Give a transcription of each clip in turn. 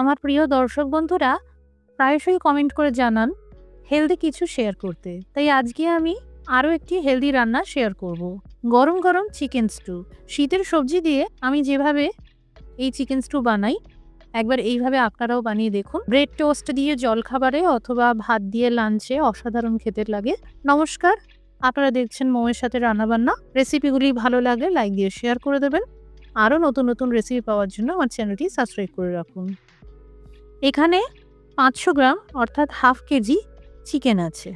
আমার প্রিয় দর্শক বন্ধুরা প্রায়শই কমেন্ট করে জানান হেলদি কিছু শেয়ার করতে। তাই আজকে আমি আরও একটি হেলদি রান্না শেয়ার করব। গরম গরম চিকেন স্টু। শীতের সবজি দিয়ে আমি যেভাবে এই চিকেন স্টু বানাই, একবার এইভাবে আপনারাও বানিয়ে দেখুন। ব্রেড টোস্ট দিয়ে জলখাবারে অথবা ভাত দিয়ে লাঞ্চে অসাধারণ খেতে লাগে। নমস্কার, আপনারা দেখছেন মৌয়ের সাথে রান্নাবান্না। রেসিপিগুলি ভালো লাগলে লাইক দিয়ে শেয়ার করে দেবেন। আরও নতুন নতুন রেসিপি পাওয়ার জন্য আমার চ্যানেলটি সাবস্ক্রাইব করে রাখুন। এখানে 500 গ্রাম অর্থাৎ হাফ কেজি চিকেন আছে।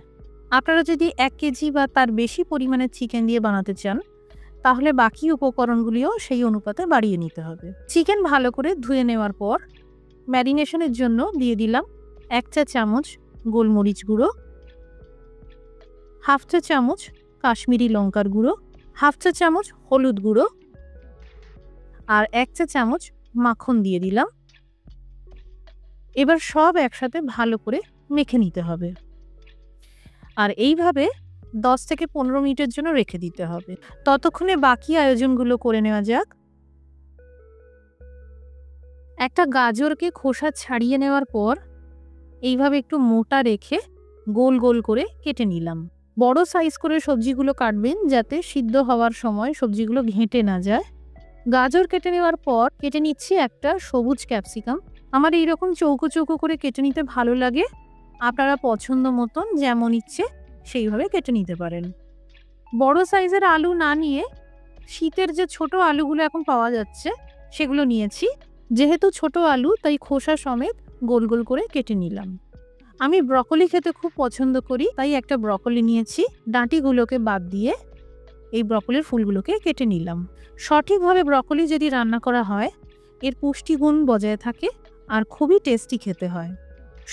আপনারা যদি 1 কেজি বা তার বেশি পরিমাণের চিকেন দিয়ে বানাতে চান তাহলে বাকি উপকরণগুলিও সেই অনুপাতে বাড়িয়ে নিতে হবে। চিকেন ভালো করে ধুয়ে নেওয়ার পর ম্যারিনেশনের জন্য দিয়ে দিলাম 1 চা চামচ গোলমরিচ গুঁড়ো, হাফ চা চামচ কাশ্মীরি লঙ্কার গুঁড়ো, হাফ চা চামচ হলুদ গুঁড়ো আর 1 চা চামচ মাখন দিয়ে দিলাম। এবার সব একসাথে ভালো করে মেখে নিতে হবে আর এইভাবে 10 থেকে 15 মিনিটের জন্য রেখে দিতে হবে। ততক্ষণে বাকি আয়োজনগুলো করে নেওয়া যাক। একটা গাজরকে খোসা ছাড়িয়ে নেওয়ার পর এইভাবে একটু মোটা রেখে গোল গোল করে কেটে নিলাম। বড় সাইজ করে সবজিগুলো কাটবেন যাতে সিদ্ধ হওয়ার সময় সবজিগুলো ঘেঁটে না যায়। গাজর কেটে নেওয়ার পর কেটে নিচ্ছি একটা সবুজ ক্যাপসিকাম। আমার এইরকম চৌকো চৌকো করে কেটে নিতে ভালো লাগে। আপনারা পছন্দ মতন যেমন ইচ্ছে সেইভাবে কেটে নিতে পারেন। বড় সাইজের আলু না নিয়ে শীতের যে ছোট আলুগুলো এখন পাওয়া যাচ্ছে সেগুলো নিয়েছি। যেহেতু ছোট আলু তাই খোসা সমেত গোল গোল করে কেটে নিলাম। আমি ব্রকলি খেতে খুব পছন্দ করি, তাই একটা ব্রকলি নিয়েছি। ডাঁটিগুলোকে বাদ দিয়ে এই ব্রকলির ফুলগুলোকে কেটে নিলাম। সঠিকভাবে ব্রকলি যদি রান্না করা হয় এর পুষ্টিগুণ বজায় থাকে আর খুবই টেস্টি খেতে হয়।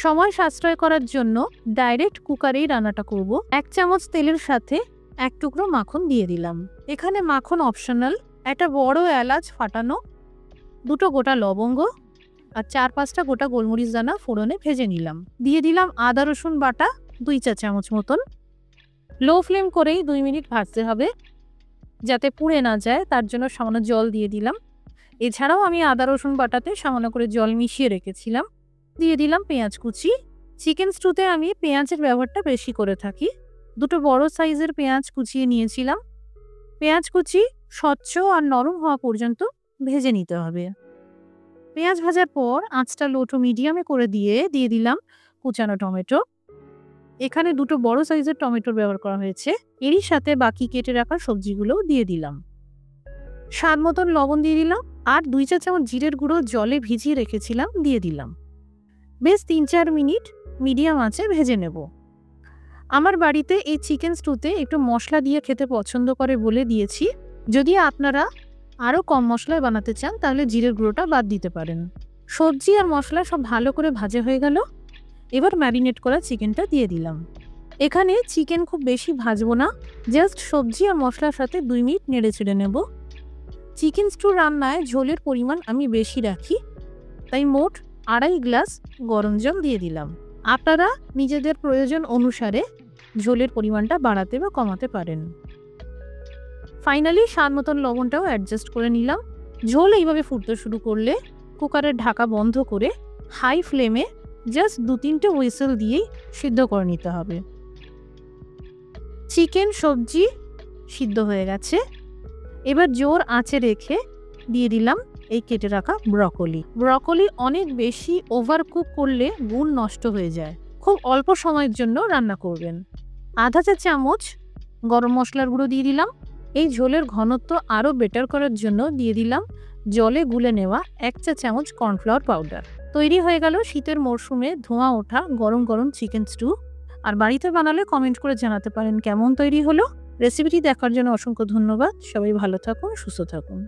সময় সাশ্রয় করার জন্য ডাইরেক্ট কুকারেই রান্নাটা করব। 1 চামচ তেলের সাথে 1 টুকরো মাখন দিয়ে দিলাম। এখানে মাখন অপশনাল। একটা বড় এলাচ ফাটানো, 2টো গোটা লবঙ্গ আর 4-5টা গোটা গোলমরিচ দানা ফোড়নে ভেজে নিলাম। দিয়ে দিলাম আদা রসুন বাটা 2 চা চামচ মতন। লো ফ্লেম করেই 2 মিনিট ভাজতে হবে যাতে পুড়ে না যায়, তার জন্য সামান্য জল দিয়ে দিলাম। এছাড়াও আমি আদা রসুন বাটাতে সামান্য করে জল মিশিয়ে রেখেছিলাম। দিয়ে দিলাম পেঁয়াজ কুচি। চিকেন স্টুতে আমি পেঁয়াজের ব্যবহারটা বেশি করে থাকি। 2টো বড় সাইজের পেঁয়াজ কুচিয়ে নিয়েছিলাম। পেঁয়াজ কুচি স্বচ্ছ আর নরম হওয়া পর্যন্ত ভেজে নিতে হবে। পেঁয়াজ ভাজার পর আঁচটা লো টু মিডিয়ামে করে দিয়ে দিলাম কুচানো টমেটো। এখানে 2টো বড় সাইজের টমেটোর ব্যবহার করা হয়েছে। এরই সাথে বাকি কেটে রাখা সবজিগুলো দিয়ে দিলাম। স্বাদ মতন লবণ দিয়ে দিলাম আর 2 চা চামচ জিরের গুঁড়ো জলে ভিজিয়ে রেখেছিলাম দিয়ে দিলাম। বেশ 3-4 মিনিট মিডিয়াম আঁচে ভেজে নেব। আমার বাড়িতে এই চিকেন স্টুতে একটু মশলা দিয়ে খেতে পছন্দ করে বলে দিয়েছি। যদি আপনারা আরও কম মশলায় বানাতে চান তাহলে জিরের গুঁড়োটা বাদ দিতে পারেন। সবজি আর মশলা সব ভালো করে ভাজা হয়ে গেল। এবার ম্যারিনেট করা চিকেনটা দিয়ে দিলাম। এখানে চিকেন খুব বেশি ভাজবো না, জাস্ট সবজি আর মশলার সাথে 2 মিনিট নেড়ে ছেড়ে নেব। চিকেন স্টু রান্নায় ঝোলের পরিমাণ আমি বেশি রাখি, তাই মোট 2.5 গ্লাস গরম জল দিয়ে দিলাম। আপনারা নিজেদের প্রয়োজন অনুসারে ঝোলের পরিমাণটা বাড়াতে বা কমাতে পারেন। ফাইনালি স্বাদ মতন লবণটাও অ্যাডজাস্ট করে নিলাম। ঝোল এইভাবে ফুটতে শুরু করলে কুকারের ঢাকা বন্ধ করে হাই ফ্লেমে জাস্ট 2-3টে হুইসেল দিয়েই সিদ্ধ করে নিতে হবে। চিকেন সবজি সিদ্ধ হয়ে গেছে। এবার জোর আঁচে রেখে দিয়ে দিলাম এই কেটে রাখা ব্রকলি। ব্রকলি অনেক বেশি ওভারকুক করলে গুণ নষ্ট হয়ে যায়। খুব অল্প সময়ের জন্য রান্না করবেন। আধা চা চামচ গরম মশলার গুঁড়ো দিয়ে দিলাম। এই ঝোলের ঘনত্ব আরও বেটার করার জন্য দিয়ে দিলাম জলে গুলে নেওয়া 1 চা চামচ কর্নফ্লাওয়ার পাউডার। তৈরি হয়ে গেল শীতের মরশুমে ধোঁয়া ওঠা গরম গরম চিকেন স্টু। আর বাড়িতে বানালে কমেন্ট করে জানাতে পারেন কেমন তৈরি হলো। রেসিপিটি দেখার জন্য অসংখ্য ধন্যবাদ। সবাই ভালো থাকুন, সুস্থ থাকুন।